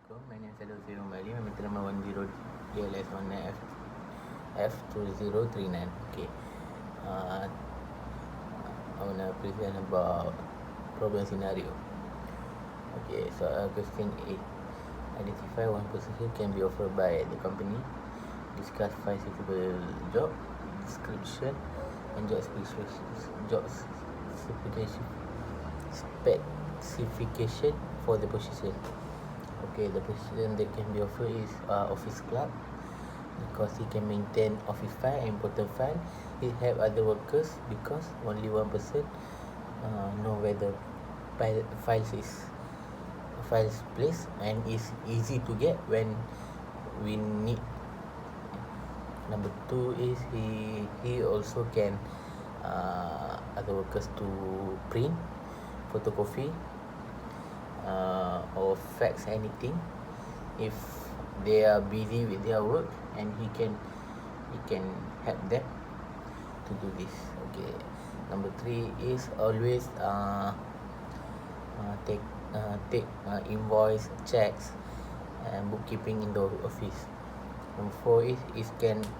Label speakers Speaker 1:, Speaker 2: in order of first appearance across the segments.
Speaker 1: Assalamualaikum. My name is Saddam Mali. My meter number 10DLS19F2039. Okay. I want to present about problem scenario. Okay. So question 8. Identify one position can be offered by the company. Discuss 5 suitable job description and job specification for the position. Okay, the position that can be offered is office clerk, because he can maintain office file and important file. He have other workers because only one person know where the files placed, and is easy to get when we need. Number 2 is he also can other workers to print, photocopy, or fax anything if they are busy with their work, and he can help them to do this. Okay. Number 3 is always take invoice, checks, and bookkeeping in the office. Number 4 is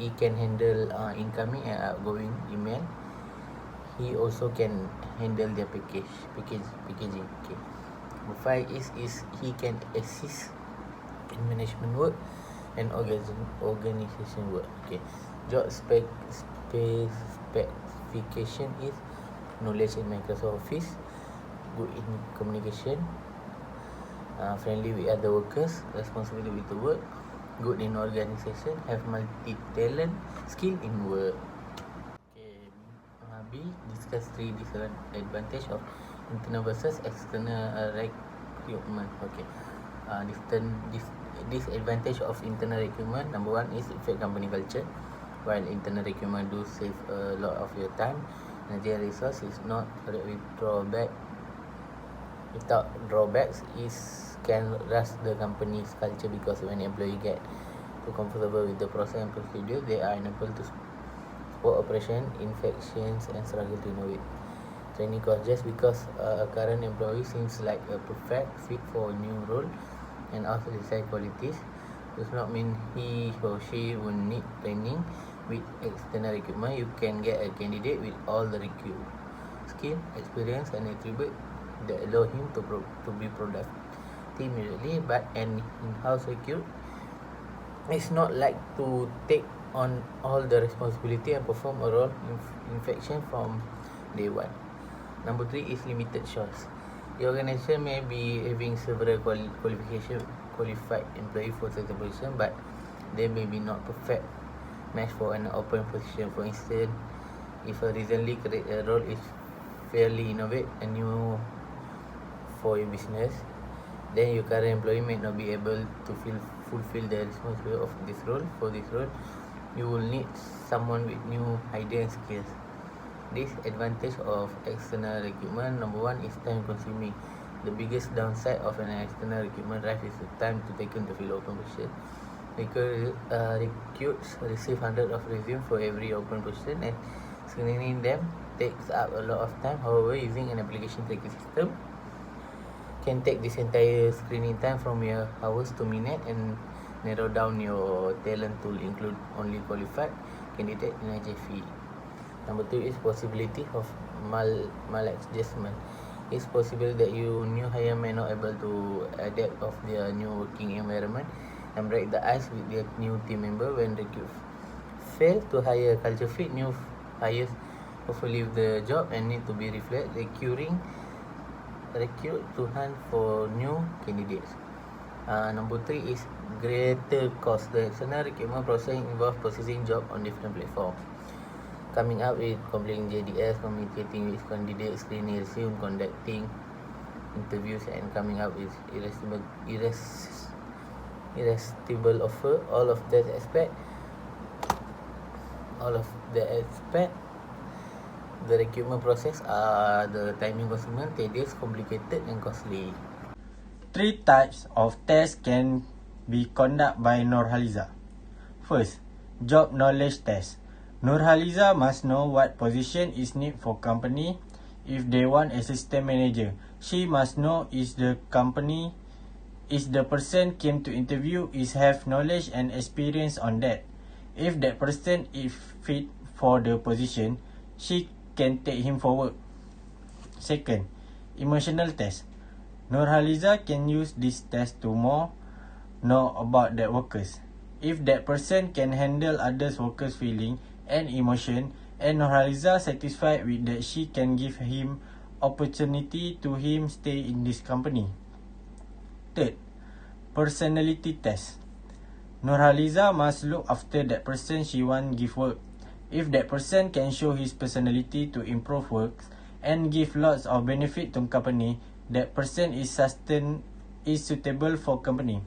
Speaker 1: he can handle incoming and outgoing email. He also can handle their packaging. Okay. Number 5 is he can assist in management work and organization work. Okay. Job specification is knowledge in Microsoft Office, good in communication, friendly with other workers, responsibility with the work, good in organization, have multi-talent, skill in work. Okay. B, discuss 3 disadvantage of internal versus external recruitment. Okay. Disadvantage of internal recruitment. Number 1 is affect company culture. While internal recruitment do save a lot of your time, Nigerian resource is not without drawbacks is can rust the company's culture, because when employee get too comfortable with the process and procedure, they are unable to support operation, infections, and struggle to innovate. Training cost. Just because a current employee seems like a perfect fit for a new role and also desired qualities, does not mean he or she will need training. With external recruitment, you can get a candidate with all the required skill, experience, and attribute that allow him to be productive immediately. But an in-house recruit is not like to take on all the responsibility and perform a role infection from day one. Number 3 is limited choice. The organization may be having several qualified employee for certain position, but they may be not perfect match for an open position. For instance, if a recently created role is fairly innovative and new for your business, then your current employee may not be able to fulfill the responsibility of this role. For this role, you will need someone with new ideas and skills. Disadvantage of external recruitment. Number 1 is time consuming. The biggest downside of an external recruitment drive is the time to taken to fill open position. Recruits receive hundreds of resumes for every open position, and screening them takes up a lot of time. However, using an application tracking system can take this entire screening time from your hours to minutes and narrow down your talent to include only qualified candidates in a JFE. Number 2 is possibility of maladjustment. It's possible that your new hire may not able to adapt of their new working environment and break the ice with their new team member. When recruits fail to hire a culture fit, new hires often leave the job and need to be reflected. Recruit to hunt for new candidates. Number 3 is greater cost. The external recruitment process involves processing job on different platforms, coming up with completing JDS, communicating with candidates, screening resume, conducting interviews, and coming up with irresistible offer. All of the aspect, the recruitment process are the timing consuming, tedious, complicated, and costly.
Speaker 2: 3 types of tests can be conducted by Nurhaliza. First, job knowledge test. Nurhaliza must know what position is needed for company. If they want assistant manager, she must know is the company is the person came to interview is have knowledge and experience on that. If that person is fit for the position, she can take him forward. Second, emotional test. Nurhaliza can use this test to more know about that workers. If that person can handle others workers' feeling and emotion, and Nurhaliza satisfied with that, she can give him opportunity to him stay in this company. Third, personality test. Nurhaliza must look after that person she want give work. If that person can show his personality to improve works and give lots of benefit to company, that person is suitable for company.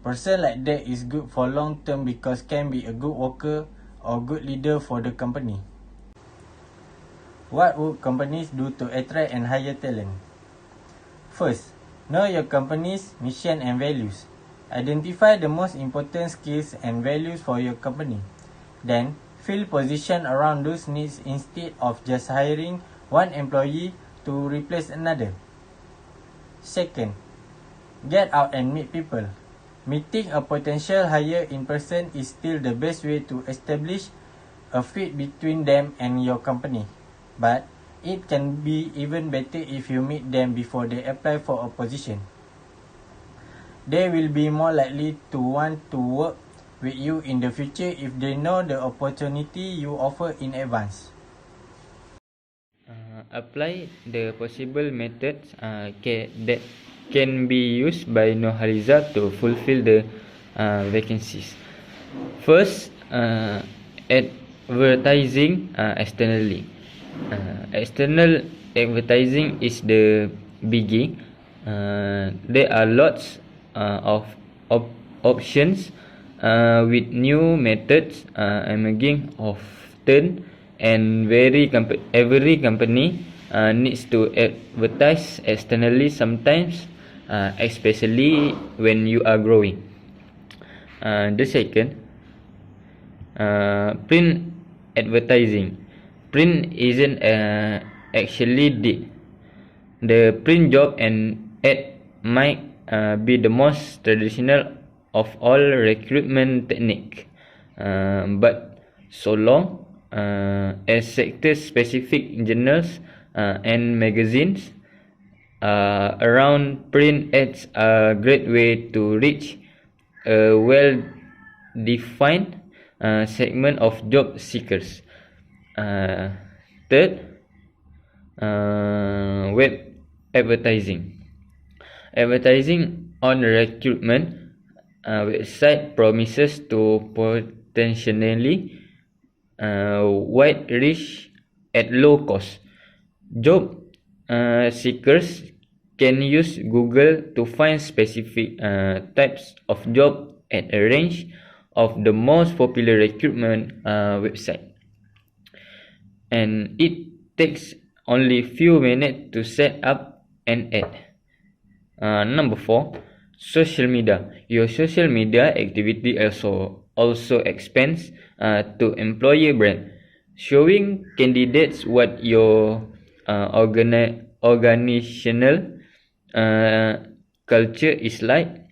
Speaker 2: Person like that is good for long term because can be a good worker or good leader for the company. What would companies do to attract and hire talent? First, know your company's mission and values. Identify the most important skills and values for your company. Then, fill position around those needs instead of just hiring one employee to replace another. Second, get out and meet people. Meeting a potential hire in person is still the best way to establish a fit between them and your company. But it can be even better if you meet them before they apply for a position. They will be more likely to want to work with you in the future if they know the opportunity you offer in advance.
Speaker 3: Apply the possible methods that can be used by Nurhaliza to fulfill the vacancies. First, advertising externally. External advertising is the biggie. There are lots of options with new methods emerging often, and every company needs to advertise externally sometimes, especially when you are growing. The second, print advertising. Print isn't actually did. The print job and ad might be the most traditional of all recruitment technique, but so long as sector-specific journals and magazines around, print ads are a great way to reach a well-defined segment of job seekers. Third, web advertising. Advertising on recruitment website promises to potentially wide reach at low cost. Job seekers can use Google to find specific types of job at a range of the most popular recruitment website, and it takes only few minutes to set up an ad. Number 4, social media. Your social media activity also expands to employer brand, showing candidates what your organizational culture is like.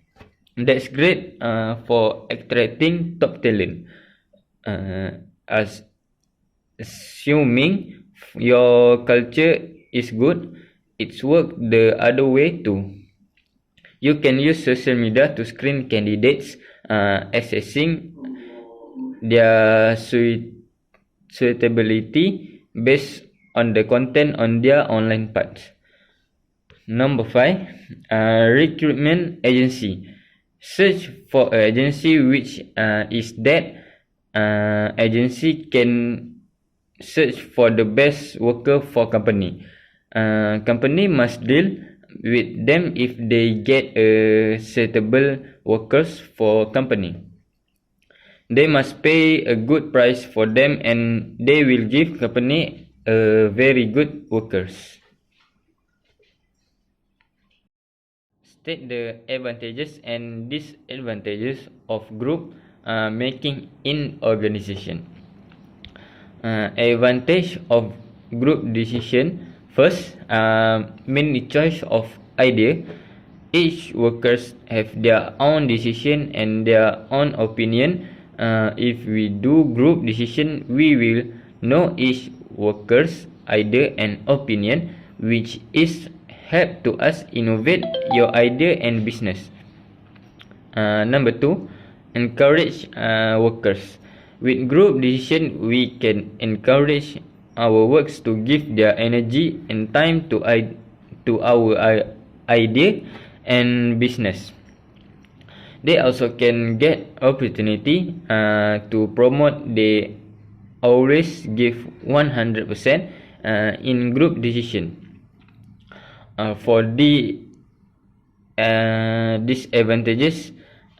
Speaker 3: That's great for attracting top talent. As assuming your culture is good, it's work the other way too. You can use social media to screen candidates, assessing their suitability based on the content on their online path. Number 5, recruitment agency. Search for an agency which is that agency can search for the best worker for company. Company must deal with them if they get suitable workers for company. They must pay a good price for them, and they will give company very good workers. State the advantages and disadvantages of group making in organization. Advantage of group decision. First, many choice of idea. each workers have their own decision and their own opinion. If we do group decision, we will know each workers idea and opinion, which is help to us innovate your idea and business. Number 2, encourage workers. With group decision, we can encourage our workers to give their energy and time to our idea and business. They also can get opportunity to promote. They always give 100% in group decision. For the disadvantages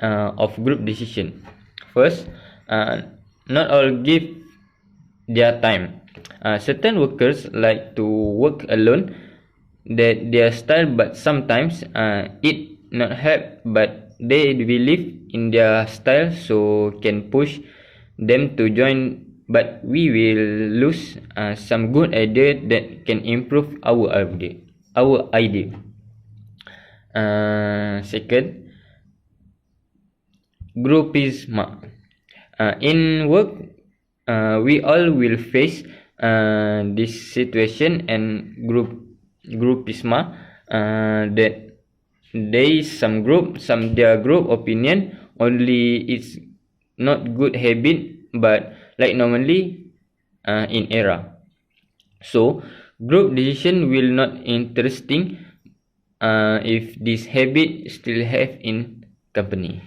Speaker 3: of group decision. First, not all give their time. Certain workers like to work alone, that their style, but sometimes it not help, but they believe in their style, so can push them to join, but we will lose some good idea that can improve our idea. Second, groupism. In work, we all will face this situation and groupism, that there is some their group opinion only. It's not good habit, but like normally in era. So group decision will not interesting if this habit still have in company.